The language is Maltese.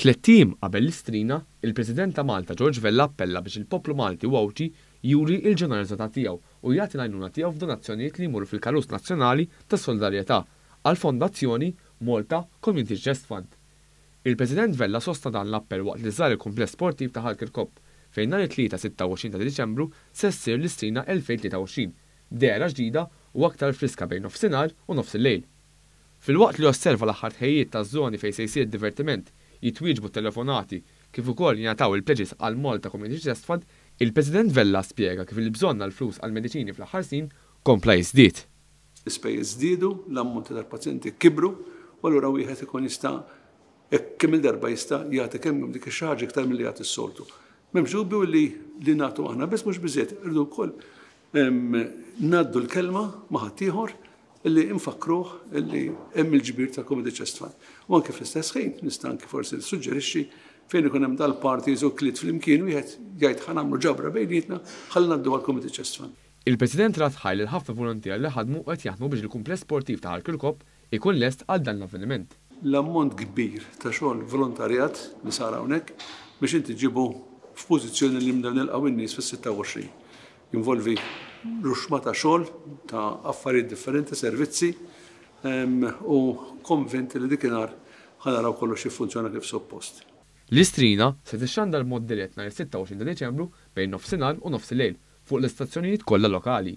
Tliet tim qabel l-istrina, il-President ta' Malta George Vella appella biex il-poplu Malti u Awċi juri il-ġenerosità tiegħu u jagħti l-għajnuna tiegħu f'donazzjonijiet li jmorru fil-Kalus Nazzjonali tas Solidarjetà għall-Fondazzjoni Malta Community Chest Fund. Il-President Vella sosta dan l-appell waqt li żar il-kumpless sportiv ta' Halkirkop fejn nhar it-tlieta 26 ta' Diċembru se ssir l-istrina 2023 b'dera ġdida u aktar friska bejn nofsinhar u nofs il-lejl. Fil-waqt li osserva l-aħħar tħejjiet taż-żoni fejn se jsir divertiment jitwieġbu telefonati kif ukoll jingħataw il-pledges għal Malta Community Chest Fund, il-President Vella spjega kif il-bżonn għall flus għal mediċini fl-aħħar snin kompla jiżdied. L-ispejjeż żdiedu, l-ammonti tal-pazjenti kibru, u allura wieħed ikun jista' kemm il-darba jista' jagħti kemm dik ix-xi ħaġa iktar milli jagħti s-soltu. M'hemmx dubju li nagħtu aħna biss mhux biżżejjed, irdu wkoll ngħaddu l-kelma ma' ħadd ieħor illi infakruh illi hemm il-ġbir ta' Community Chest Fund. U anke fl-istess ħin nista' anke forsi nissuġġerixxi fejn ikun hemm dal-parties u kliet flimkien wieħed jgħid ħa nagħmlu ġabra bejnietna ħalli ngħaddu għall-Community Chest Fund. Il-President ratħaj lil ħafna volontier li ħadmu qed jaħdmu biex il-kumpless sportiv ta' Halkirkop ikun lest għal dan l-avveniment. L-ammont kbir ta' xogħol volontarjat li sar hawnhekk biex inti ġibu f'pożizzjoni li nibdew nilqgħu in-nies fis-26. Jinvolvi ruxma ta' xogħol ta' affarijiet differenti, servizzi u konventi li dikinhar ħanaraw kollox jiffunzjona kif suppost. L-istrina se tixxandar mod dirett nhar 26 ta' Deċembru bejn nofsinhar u nofs il-lejl fuq l-istazzjonijiet kollha lokali.